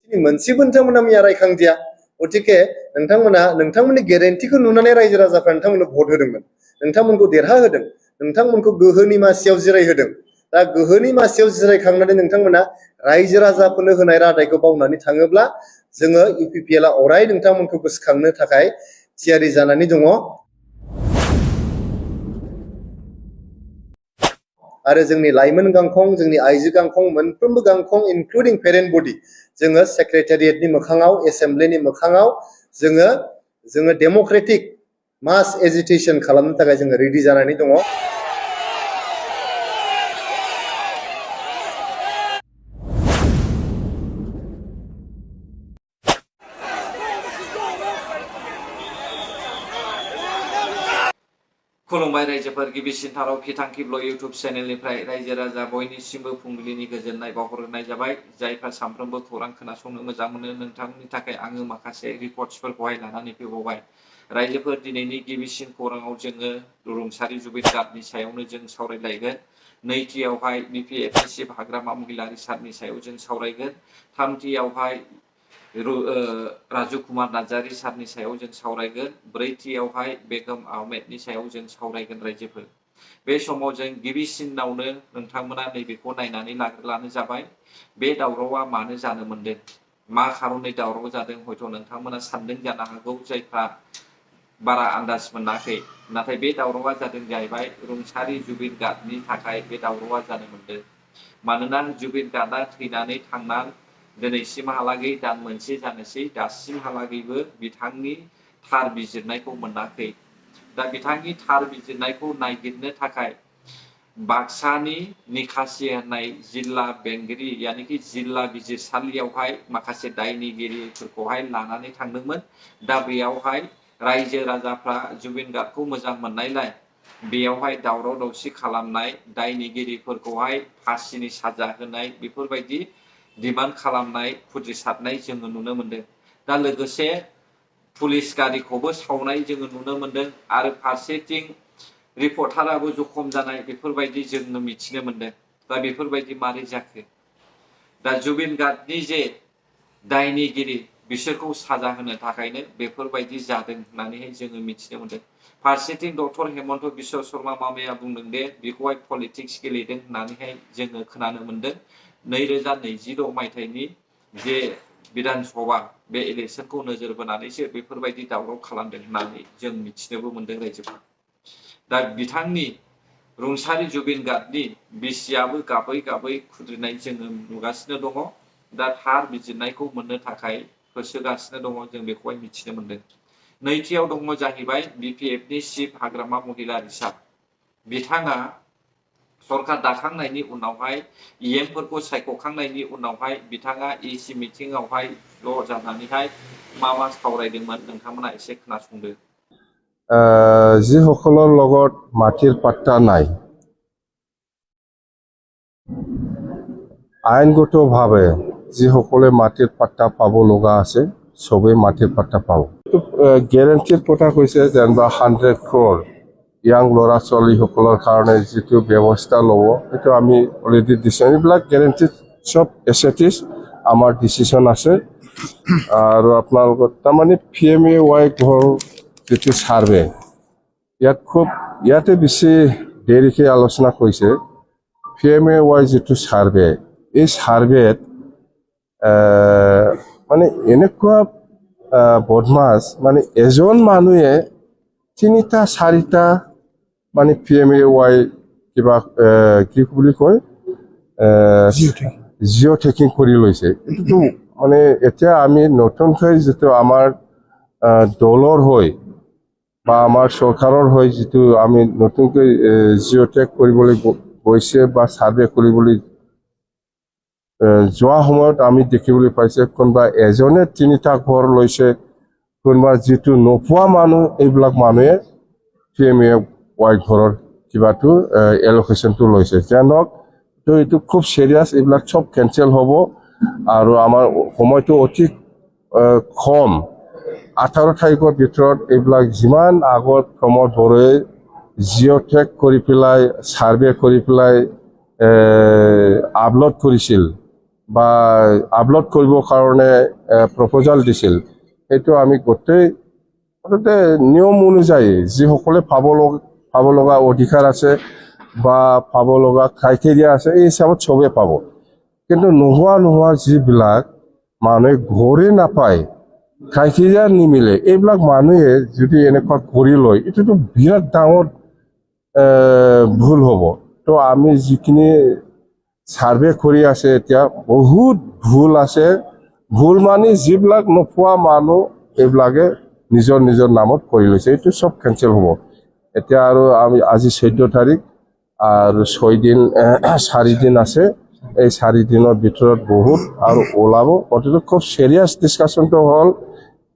मोनसेबो नोंथांमोना मैया रायखांदिया गतिके नोंथांमोननि गेरेन्टिखौ नुनानै रायजो राजाफ्रा नोंथांमोननो भट होदोंमोन नोंथांमोनखौ देरहाहोदों नोंथांमोनखौ गोहोनि मासियाव जिरायहोदों दा गोहोनि मासियाव जिरायखांनानै नोंथांमोना रायजो राजाफोरनो होनाय रादायखौ बावनानै थाङोब्ला जोङो UPPL आ अराय नोंथांमोनखौ गोसोखांनो थाखाय थियारि जानानै दङ आरो जोंनि लाइमोन गांखं जोंनि आइजो गांखं मोनफ्रोमबो गांखं इनक्लुडिं पेरेन्ट बडि जोङो सेक्रेटारियेटनि मोखाङाव एसेम्ब्लिनि मोखाङाव जोङो डेम'क्रेटिक मास एजिटेशन खालामनो थाखाय जोङो रेडि जानानै दङ खुलुमबाय रायजोफोर गिबिसिन थाराव फिथांखि ब्लग इउट्युब चेनेलनिफ्राय रायजो राजा बयनिसिमबो फुंबिलिनि गोजोननाय बावहरनाय जाबाय जायफ्रा सानफ्रोमबो खौरां खोनासंनो मोजां मोनो नोंथांनि थाखाय आङो माखासे रिपर्ट्सफोरखौहाय लानानै फैबावबाय रायजोफोर दिनैनि गिबिसिन खौराङाव जोङो रुंसारि जुबिन गार्गनि सायावनो जों सावरायलायगोन नैथियावहाय BPFनि चिफ हाग्रामा महिलारि सारनि सायाव जों सावरायगोन थामथियावहाय राजु कुमार नार्जारी सारनि सायाव जों सावरायगोन ब्रैथियावहाय बेगम आहमेदनि सायाव जों सावरायगोन रायजोफोर बे समाव जों गिबिसिनावनो नोंथांमोना नैबेखौ नायनानै लाग्रोब्लानो जाबाय बे दावरावआ मानो जानो मोनदों मा खारनै दावराव जादों हयथ' नोंथांमोना सानदों जानो हागौ जायफ्रा बारा आन्दाज मोनाखै नाथाय बे दावरावआ जादों जाहैबाय रुंसारि जुबिन गार्गनि थाखाय बे दावरावआ जानो मोनदों मानोना जुबिन गार्गआ थैनानै थांना दिनैसिमहालागै दान मोनसे जानोसै दासिमहालागैबो बिथांनि थार बिजिरनायखौ मोनाखै दा बिथांनि थार बिजिरनायखौ नागिरनो थाखाय बाक्सानि निखासि होननाय जिल्ला बेंगिरि यानिखि जिल्ला बिजिरसालियावहाय माखासे दायनिगिरिफोरखौहाय लानानै थांदोंमोन दा बेयावहाय रायजो राजाफ्रा जुबिन गार्गखौ मोजां मोननायलाय बेयावहाय दावराव दावसि खालामनाय दायनिगिरिफोरखौहाय फासिनि साजा होनाय बेफोरबायदि डिमान्ड खालामनाय खुद्रिसारनाय जोङो नुनो मोनदों दा लोगोसे पुलिस गारिखौबो सावनाय जोङो नुनो मोनदों आरो फारसेथिं रिपर्टाराबो जखम जानाय बेफोरबायदि जोङो मिथिनो मोनदों दा बेफोरबायदि मारै जाखो दा जुबिन गार्गनि जे दायनिगिरि बिसोरखौ साजा होनो थाखायनो बेफोरबायदि जादों होननानैहाय जोङो मिथिनो मोनदों फारसेथिं डक्टर हेमन्त बिश्व शर्मा मामाया बुंदों दे बेखौहाय पलिटिक्स गेलेदों होननानैहाय जोङो खोनानो मोनदों 2020 मायथाइनि जे विधान सभा बे इलेक्शनखौ नोजोर बोनानैसो बेफोरबायदि दावराव खालामदों होननानै जों मिथिनोबो मोनदों रायजोफोर दा बिथांनि रुंसारि जुबिन गार्गनि बिसियाबो गाबै गाबै खुद्रिनाय जोङो नुगासिनो दङ दा थार बिजिरनायखौ मोननो थाखाय होसोगासिनो दङ जों बेखौहाय मिथिनो मोनदों नैथियाव दङ जाहैबाय BPFनि चिफ हाग्रामा महिलारि सार बिथाङा सरकार दाखांनायनि उनावहाय EMफोरखौ सायख'खांनायनि उनावहाय बिथाङा EC मिटिंआवहाय ज' जानानैहाय मा सावरायदोंमोन नोंथांमोना एसे खोनासंदो যিসকলৰ লগত মাটিৰ পাট্টা নাই আইনগতভাৱে যিসকলে মাটিৰ পাট্টা পাব লগা আছে সবে মাটিৰ পাট্টা পাব গ্যাৰাণ্টিৰ কথা কৈছে যেনিবা 100 crore ইয়াং ল'ৰা ছোৱালীসকলৰ কাৰণে যিটো ব্যৱস্থা ল'ব সেইটো আমি অলৰেডি দিছোঁ এইবিলাক গ্যাৰাণ্টি সব এছেটিছ আমাৰ ডিচিশ্যন আছে আৰু আপোনালোকৰ তাৰমানে PMAY ঘৰ যেটি সার্ভে ইয়াতে বেশি দেরিকে আলোচনা করেছে PMAY যেটো সার্ভে এই সার্ভেত মানে এনেকুৱা বদমাছ মানে এজন মানুহে 3টা 4টা মানে PMAY কিবা কি বুলি কয় জিও টেকিং কৰি লৈছে এটো মানে এতিয়া আমি নতুনকৈ যেটো আমাৰ ডলাৰ হয় বা আমাৰ সরকাৰৰ হয় যেটো আমি নতুনকৈ জিওটেক কৰিবলৈ গৈছে বা সার্ভে কৰিবলৈ যোৱা সময়ত আমি দেখিবলৈ পাইছে কোনবা এজনে 3টা ঘৰ লৈছে কোনবা যেটো নোপোৱা মানুহ এইবিলাক মানুহে PMAY ঘৰৰ কিবাটো এলোকেশনটো লৈছে জানক তো এটো খুব সিরিয়াস এইবিলাক সব ক্যান্সেল হ'ব আৰু আমাৰ সময়টো অতি কম 18 তাৰিখৰ ভিতৰত এইবিলাক যিমান আগত প্ৰমোদ বড়োৱে জিওটেক কৰি পেলাই সার্ভে কৰি পেলাই আপলোড কৰিছিল বা আপলোড কৰিবৰ কাৰণে প্ৰপ'জাল দিছিল সেইটো আমি গোটেই মুঠতে নিয়ম অনুযায়ী যিসকলে পাব লগা অধিকাৰ আছে বা পাব লগা ক্ৰাইটেৰিয়া আছে এই হিচাপত চবেই পাব কিন্তু নোহোৱা যিবিলাক মানুহে ঘৰে নাপায় ক্ৰাইটেৰিয়া নিমিলে এইবিলাক মানুহে যদি এনেকুৱা কৰি লয় এইটোতো বিৰাট ডাঙৰ ভুল হ'ব তো আমি যিখিনি সাৰ্ভে কৰি আছে এতিয়া বহুত ভুল আছে ভুল মানে যিবিলাক নোপোৱা মানুহ এইবিলাকে নিজৰ নামত কৰি লৈছে এইটো চব কেঞ্চেল হ'ব এতিয়া আৰু আমি আজি 14 তাৰিখ আৰু 4 দিন আছে এই 4 দিনৰ ভিতৰত বহুত আৰু ওলাব অতিটো খুব সিৰিয়াছ ডিসকাশনটো হ'ল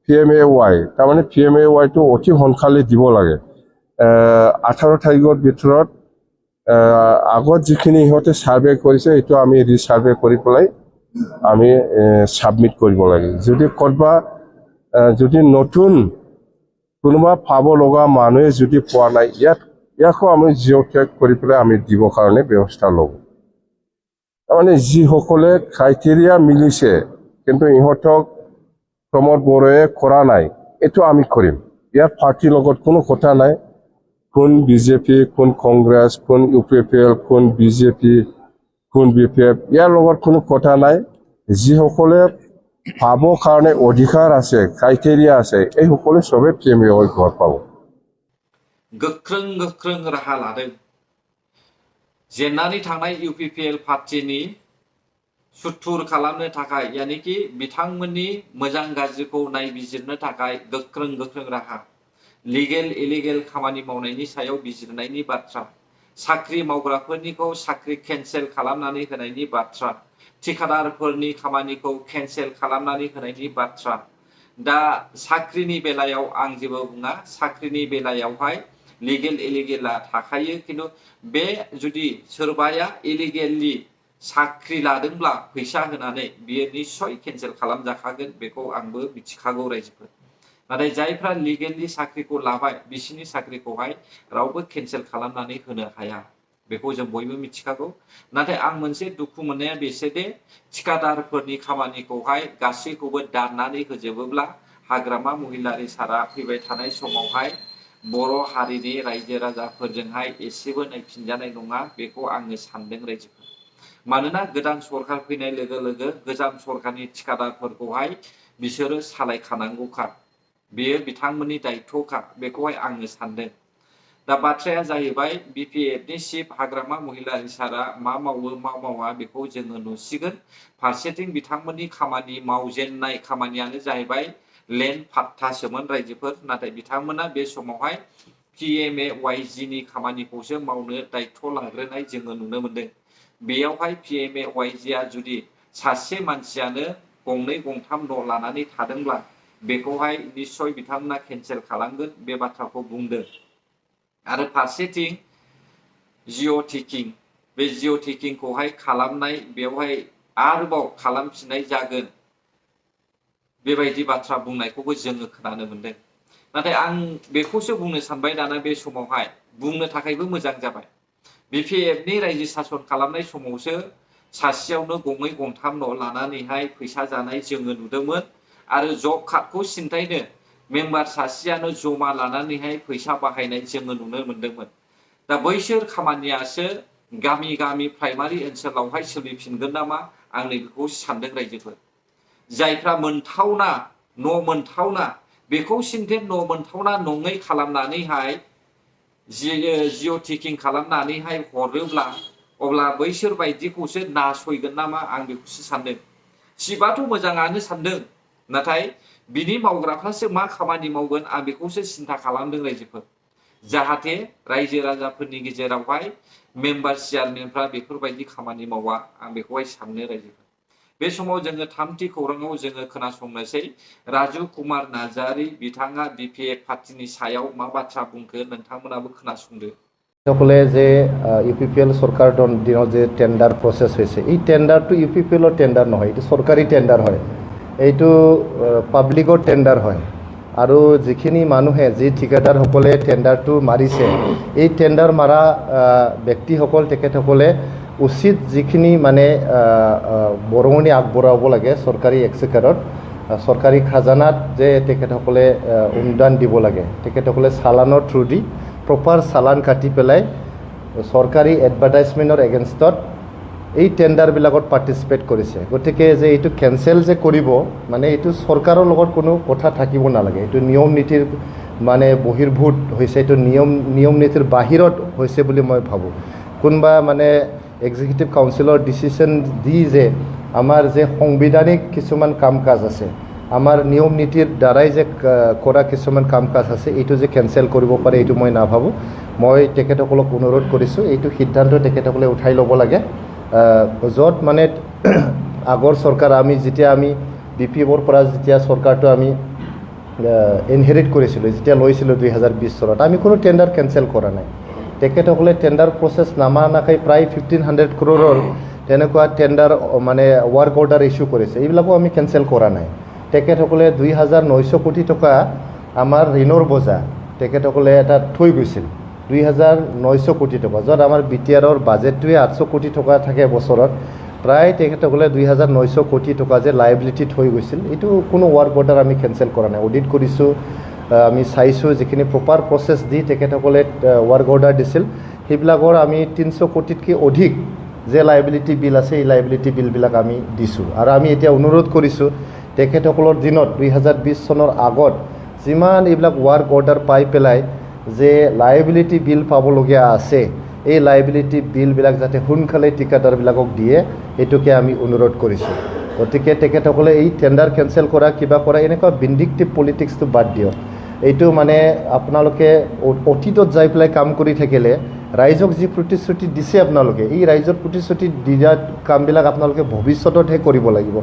PMAY তাৰমানে PMAY টো অতি সোনকালে দিব লাগে 18 তাৰিখৰ ভিতৰত আগত যিখিনি ইহঁতে সাৰ্ভে কৰিছে এইটো আমি ৰিসাৰ্ভে কৰি পেলাই আমি সাবমিট কৰিব লাগে যদি কৰবা যদি নতুন কোনোবা পাব লগা মানুহে যদি পোৱা নাই ইয়াকো আমি জিঅ'টেগ কৰি পেলাই আমি দিবৰ কাৰণে ব্যৱস্থা ল'ব তাৰমানে যিসকলে ক্ৰাইটেৰিয়া মিলিছে কিন্তু ইহঁতক প্ৰমোদ বড়োৱে কৰা নাই এইটো আমি কৰিম ইয়াৰ পাৰ্টিৰ লগত কোনো কথা নাই কোন বিজেপি কোন কংগ্ৰেছ কোন UPPL কোন বিজেপি কোন BPF ইয়াৰ লগত কোনো কথা নাই যিসকলে পাব কাৰণে অধিকাৰ আছে ক্ৰাইটেৰিয়া আছে এই সকলে সবে PMAY ঘৰ পাব गोख्रों राहा लादों जेन्नानै थांनाय UPPL पार्टीनि सुथुर खालामनो थाखाय यानिकि बिथांमोननि मोजां गाज्रिखौ नायबिजिरनो थाखाय गोख्रों राहा लिगेल इलिगेल खामानि मावनायनि सायाव बिजिरनायनि बाथ्रा साख्रि मावग्राफोरनिखौ साख्रि केन्सेल खालामनानै होनायनि बाथ्रा ठिकादारफोरनि खामानिखौ केन्सेल खालामनानै होनायनि बाथ्रा दा साख्रिनि बेलायाव आं जेबो बुङा साख्रिनि बेलायावहाय लिगेल इलिगेला थाखायो किन्तु बे जुदि सोरबाया इलिगेलि साख्रि लादोंब्ला फैसा होनानै बियो निश्चय केन्सेल खालामजाखागोन बेखौ आंबो मिथिखागौ रायजोफोर नाथाय जायफ्रा लिगेलि साख्रिखौ लाबाय बिसिनि साख्रिखौहाय रावबो केन्सेल खालामनानै होनो हाया बेखौ जों बयबो मिथिखागौ नाथाय आं मोनसे दुखु मोननाया बेसोदे ठिकादारफोरनि खामानिखौहाय गासैखौबो दाननानै होजोबोब्ला हाग्रामा महिलारि सारा फैबाय थानाय समावहाय बर' हारिनि रायजो राजाफोरजोंहाय एसेबो नायफिनजानाय नङा बेखौ आङो सानदों रायजोफोर मानोना गोदान सरकार फैनाय लोगो लोगो गोजाम सरकारनि ठिकादारफोरखौहाय बिसोरो सालायखानांगौखा बेयो बिथांमोननि दायित्वखा बेखौहाय आङो सानदों दा बाथ्राया जाहैबाय BPFनि चिफ हाग्रामा महिलारि सारा मा मावो मा मावा बेखौ जोङो नुसिगोन फारसेथिं बिथांमोननि खामानि मावजेननाय खामानियानो जाहैबाय लेन्ड पाट्टासोमोन रायजोफोर नाथाय बिथांमोना बे समावहाय PMAYGनि खामानिखौसो मावनो दायित्व लाग्रोनाय जोङो नुनो मोनदों बेयावहाय PMAYGआ जुदि सासे मानसियानो गंनै गंथाम न' लानानै थादोंब्ला बेखौहाय निश्चय बिथांमोना केन्सेल खालामगोन बे बाथ्राखौ बुंदों आरो फारसेथिं जिअ'टेकिं बे जिअ'टेकिंखौहाय खालामनाय बेवहाय आरोबाव खालामफिननाय जागोन बेबायदि बाथ्रा बुंनायखौबो जोङो खोनानो मोनदों नाथाय आं बेखौसो बुंनो सानबाय दाना बे समावहाय बुंनो थाखायबो मोजां जाबाय BPFनि रायजो सासन खालामनाय समावसो सासेयावनो गंनै गंथाम न' लानानैहाय फैसा जानाय जोङो नुदोंमोन आरो जब कार्डखौ सिन्थायनो मेम्बार सासेयानो जमा लानानैहाय फैसा बाहायनाय जोङो नुनो मोनदोंमोन दा बैसोर खामानियासो गामि गामि प्राइमारि ओनसोलावहाय सोलिफिनगोन नामा आं नैबेखौ सानदों रायजोफोर जायफ्रा मोनथावना न' मोनथावना बेखौ सिन्थे न' मोनथावना नङै खालामनानैहाय जिअ'टेकिं खालामनानैहाय हरोब्ला अब्ला बैसोर बायदिखौसो नासयगोन नामा आं बेखौसो सानदों चिफआथ' मोजाङानो सानदों नाथाय बिनि मावग्राफ्रासो मा खामानि मावगोन आं बेखौसो सिन्था खालामदों रायजोफोर जाहाथे रायजो राजाफोरनि गेजेरावहाय मेम्बार चेयारमेनफ्रा बेफोरबायदि खामानि मावा आं बेखौहाय साननो रायजोफोर बे समाव जोङो थामथि खौराङाव जोङो खोनासंनोसै राजु कुमार नार्जारी बिथाङा BPF पार्टीनि सायाव मा बाथ्रा बुंखो नोंथांमोनाबो खोनासंदो সকলে যে UPPL সরকার দিনত যে টেন্ডার প্রসেস হয়েছে এই টেন্ডারটো UPPL টেন্ডার নহয় এটা সরকারি টেন্ডার হয় এইটো পাব্লিকৰ টেন্ডার হয় আৰু যিখিনি মানুহে যি ঠিকাদাৰসকলে টেন্ডাৰটো মাৰিছে এই টেন্ডাৰ মাৰা ব্যক্তিসকল তেখেতসকলে উচিত যিখিনি মানে বৰঙণি আগবঢ়াব লাগে চৰকাৰী এক্সেকাৰত চৰকাৰী খাজানাত যে তেখেতসকলে অনুদান দিব লাগে তেখেতসকলে চালানৰ থ্ৰু দি প্ৰপাৰ চালান কাটি পেলাই চৰকাৰী এডভাৰটাইজমেণ্টৰ এগেইনষ্টত এই টেণ্ডাৰবিলাকত পাৰ্টিচিপেট কৰিছে গতিকে যে এইটো কেঞ্চেল যে কৰিব মানে এইটো চৰকাৰৰ লগত কোনো কথা থাকিব নালাগে এইটো নিয়ম নীতিৰ মানে বহিৰ্ভূত হৈছে এইটো নিয়ম নীতিৰ বাহিৰত হৈছে বুলি মই ভাবোঁ কোনোবা মানে এক্সিকিউটিভ কাউন্সিলৰ ডিচিশ্যন দি যে আমাৰ যে সাংবিধানিক কিছুমান কাম কাজ আছে আমাৰ নিয়ম নীতিৰ দ্বাৰাই যে কৰা কিছুমান কাম কাজ আছে এইটো যে কেঞ্চেল কৰিব পাৰে এইটো মই নাভাবোঁ মই তেখেতসকলক অনুৰোধ কৰিছোঁ এইটো সিদ্ধান্ত তেখেতসকলে উঠাই ল'ব লাগে য'ত মানে আগৰ চৰকাৰ আমি যেতিয়া আমি BPFৰ পৰা যেতিয়া চৰকাৰটো আমি ইনহেৰিট কৰিছিলোঁ যেতিয়া লৈছিলোঁ 2020 চনত আমি কোনো টেণ্ডাৰ কেঞ্চেল কৰা নাই তেখেতসকলে টেণ্ডাৰ প্ৰচেছ নামানাকৈ প্ৰায় 1500 crore তেনেকুৱা টেণ্ডাৰ মানে ৱাৰ্ক অৰ্ডাৰ ইছ্যু কৰিছে এইবিলাকো আমি কেঞ্চেল কৰা নাই তেখেতসকলে 2900 কোটি টকা আমাৰ ঋণৰ বোজা তেখেতসকলে এটা থৈ গৈছিল 2900 কোটি টকা য'ত আমাৰ BTRৰ বাজেটটোৱে 800 কোটি টকা থাকে বছৰত প্ৰায় তেখেতসকলে 2900 কোটি টকা যে লাইবিলিটি থৈ গৈছিল এইটো কোনো ৱাৰ্ক অৰ্ডাৰ আমি কেঞ্চেল কৰা নাই অডিট কৰিছোঁ আমি চাইছোঁ যিখিনি প্ৰপাৰ প্ৰচেছ দি তেখেতসকলে ৱাৰ্ক অৰ্ডাৰ দিছিল সেইবিলাকৰ আমি 300 কোটিতকৈ অধিক যে লাইবিলিটি বিল আছে এই লাইবিলিটি বিলবিলাক আমি দিছোঁ আৰু আমি এতিয়া অনুৰোধ কৰিছোঁ তেখেতসকলৰ দিনত 2020 চনৰ আগত যিমান এইবিলাক ৱাৰ্ক অৰ্ডাৰ পাই পেলাই যে লাইবিলিটি বিল পাবলগীয়া আছে এই লাইবিলিটি বিলবিলাক যাতে সোনকালে ঠিকাদাৰবিলাকক দিয়ে এইটোকে আমি অনুৰোধ কৰিছোঁ গতিকে তেখেতসকলে এই টেণ্ডাৰ কেঞ্চেল কৰা কিবা কৰা এনেকুৱা ভিণ্ডিকটিভ পলিটিক্সটো বাদ দিয়ক এইটো মানে আপোনালোকে অতীতত যাই পেলাই কাম কৰি থাকিলে ৰাইজক যি প্ৰতিশ্ৰুতি দিছে আপোনালোকে এই ৰাইজৰ প্ৰতিশ্ৰুতি দিয়া কামবিলাক আপোনালোকে ভৱিষ্যততহে কৰিব লাগিব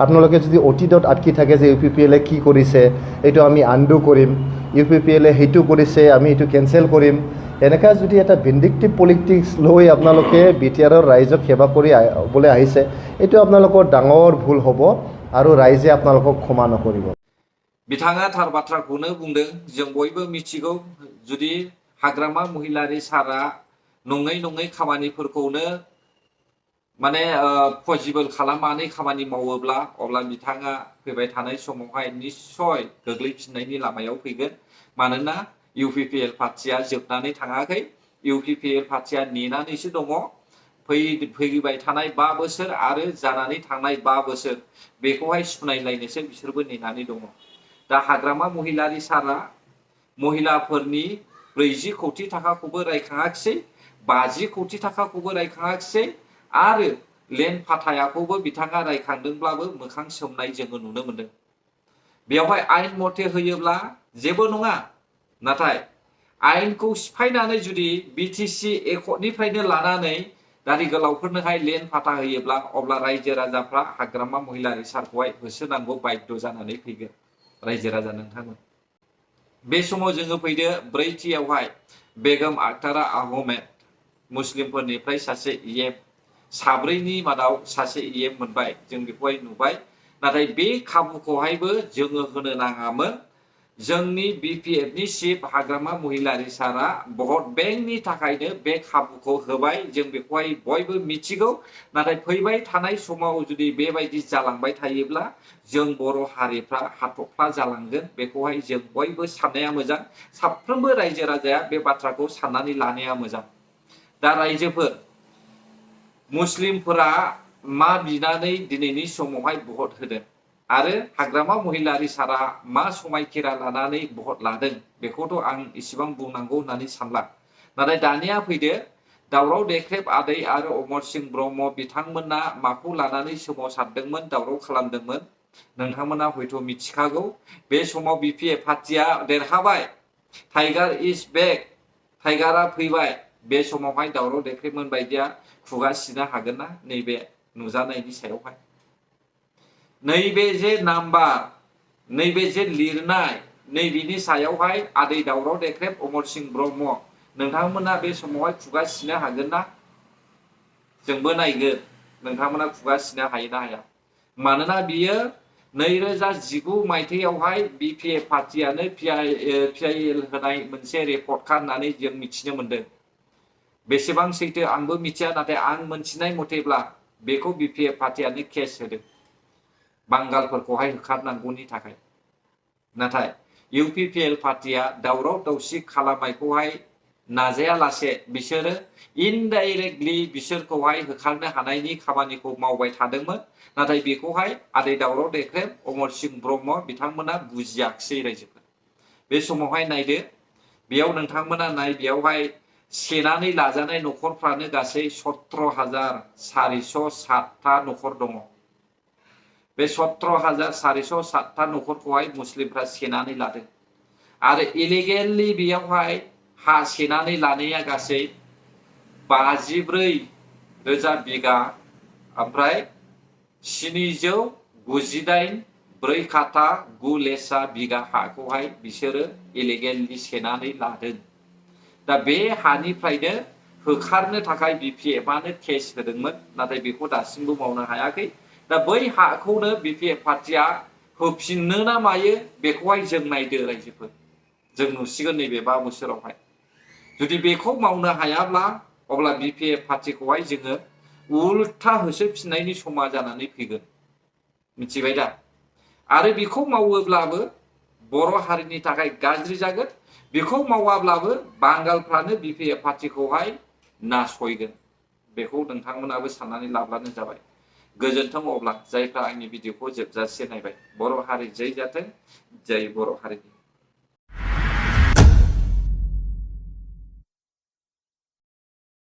আপোনালোকে যদি অতীতত আটকি থাকে যে UPPL কি কৰিছে এইটো আমি আনডু কৰিম UPPL সেইটো কৰিছে আমি এইটো কেঞ্চেল কৰিম এনেকুৱা যদি এটা ভিণ্ডিকটিভ পলিটিক্স লৈ আপোনালোকে BTRৰ রাইজক সেৱা কৰি বলে আহিছে এইটো আপোনালোকৰ ডাঙৰ ভুল হ'ব আৰু ৰাইজে আপোনালোকক ক্ষমা নকৰিব बिथाङा थार बाथ्राखौनो बुंदों जों बयबो मिथिगौ जुदि हाग्रामा महिलारि सारा नङै खामानिफोरखौनो माने पसिबल खालामनानै खामानि मावोब्ला अब्ला बिथाङा फैबाय थानाय समावहाय निश्चय गोग्लैफिननायनि लामायाव फैगोन मानोना UPPL पार्टिया जोबनानै थाङाखै UPPL पार्टिया नेनानैसो दङ फैबाय थानाय 5 बोसोर आरो जानानै थांनाय 5 बोसोर बेखौहाय सुनायलायनोसो बिसोरबो नेनानै दङ दा हाग्रामा महिलारि सारा महिलाफोरनि 40 कोटी थाखाखौबो रायखाङाखिसै 50 कोटी थाखाखौबो रायखाङाखिसै आरो लेन्ड फाथायाखौबो बिथाङा रायखांदोंब्लाबो मोखां सोमनाय जोङो नुनो मोनदों बेवहाय आयेन मथे होयोब्ला जेबो नङा नाथाय आयेनखौ सिफायनानै जुदि BTC एकर्डनिफ्रायनो लानानै दारि गोलावफोरनोहाय लेन्ड फाथा होयोब्ला अब्ला रायजो राजाफ्रा हाग्रामा महिलारि सारखौहाय होसोनांगौ बाध्य जानानै फैगोन रायजो राजा नोंथांमोन बे समाव जोङो फैदो ब्रैथियावहाय बेगम आख्तारा आहमेद मुस्लिमफोरनिफ्राय सासे EM साब्रैनि मादाव सासे EM मोनबाय जों बेखौहाय नुबाय नाथाय बे खाबुखौहायबो जोङो होनो नाङामोन जोंनि BPFनि चिफ हाग्रामा महिलारि सारा भट बेंकनि थाखायनो बे खाबुखौ होबाय जों बेखौहाय बयबो मिथिगौ नाथाय फैबाय थानाय समाव जुदि बेबायदि जालांबाय थायोब्ला जों बर' हारिफ्रा हाथफ्ला जालांगोन बेखौहाय जों बयबो साननाया मोजां साफ्रोमबो रायजो राजाया बे बाथ्राखौ साननानै लानाया मोजां दा रायजोफोर मुस्लिमफोरा मा बिनानै दिनैनि समावहाय भट होदों आरो हाग्रामा महिलारि सारा मा समायखिरा लानानै भट लादों बेखौथ' आं इसेबां बुंनांगौ होननानै सानला नाथाय दानिया फैदो दावराव देख्रेब आदै आरो अमर सिंह ब्रह्म बिथांमोना माखौ लानानै सोमावसारदोंमोन दावराव खालामदोंमोन नोंथांमोना हयथ' मिथिखागौ बे समाव BPF पार्टिया देरहाबाय टाइगार इज बेक टाइगारा फैबाय बे समावहाय दावराव देख्रेबमोन बायदिया खुगा सिनो हागोन ना नैबे नुजानायनि सायावहाय नैबे जे नाम्बार नैबे जे लिरनाय नैबेनि सायावहाय आदै दावराव देख्रेब अमर सिंह ब्रह्म नोंथांमोना बे समावहाय खुगा सिनो हागोन ना जोंबो नायगोन नोंथांमोना खुगा सिनो हायो ना हाया मानोना बियो 2019 मायथाइयावहाय BPF पार्टियानो PIL होनाय मोनसे रिपर्ट होननानै जों मिथिनो मोनदों बेसेबां सैथो आंबो मिथिया नाथाय आं मोनथिनाय मथेब्ला बेखौ बिपिएफ पार्टियानो केस होदों बांगालफोरखौहाय होखारनांगौनि थाखाय। नाथाय इउपिपिएल पार्टिया दावराव दावसि खालामनायखौहाय नाजायालासे बिसोरो इनडाइरेक्टलि बिसोरखौहाय होखारनो हानायनि खामानिखौ मावबाय थादोंमोन। नाथाय बेखौहाय आदै दावराव देख्रेब अमर सिंह ब्रह्म बिथांमोना बुजियाखिसै रायजोफोर। बे समावहाय नायदो बेयाव नोंथांमोना नाय बेयावहाय सेनानै लाजानाय न'खरफ्रानो गासै 17,407टा न'खर दङ। बे 17,407टा न'खरखौहाय मुस्लिमफ्रा सेनानै लादों आरो इलिगेलि बेयावहाय हा सेनानै लानाया गासै 54,000 बिगा ओमफ्राय 798 4 काटा 9 लेसा बिगा हाखौहाय बिसोरो इलिगेलि सेनानै लादों। दा बे हानिफ्रायनो होखारनो थाखाय बिपिएफआनो केस होदोंमोन नाथाय बेखौ दासिमबो मावनो हायाखै। दा बै हाखौनो बिपिएफ पार्टिया होफिननो ना मायो बेखौहाय जों नायदो रायजोफोर। जों नुसिगोन नैबे 5 बोसोरावहाय। जुदि बेखौ मावनो हायाब्ला अब्ला बिपिएफ पार्टिखौहाय जोङो उल्था होसोफिननायनि समा जानानै फैगोन। मिथिबाय दा? आरो बेखौ मावोब्लाबो बर' हारिनि थाखाय गाज्रि जागोन। बेखौ मावाब्लाबो बांगालफ्रानो बिपिएफ पार्टिखौहाय नासयगोन। बेखौ नोंथांमोनाबो साननानै लाब्लानो जाबाय। गोजोन्थों अब्ला जायफ्रा आंनि भिडिअखौ जोबजासे नायबाय। बर' हारि जै जाथों, जै बर' हारिनि।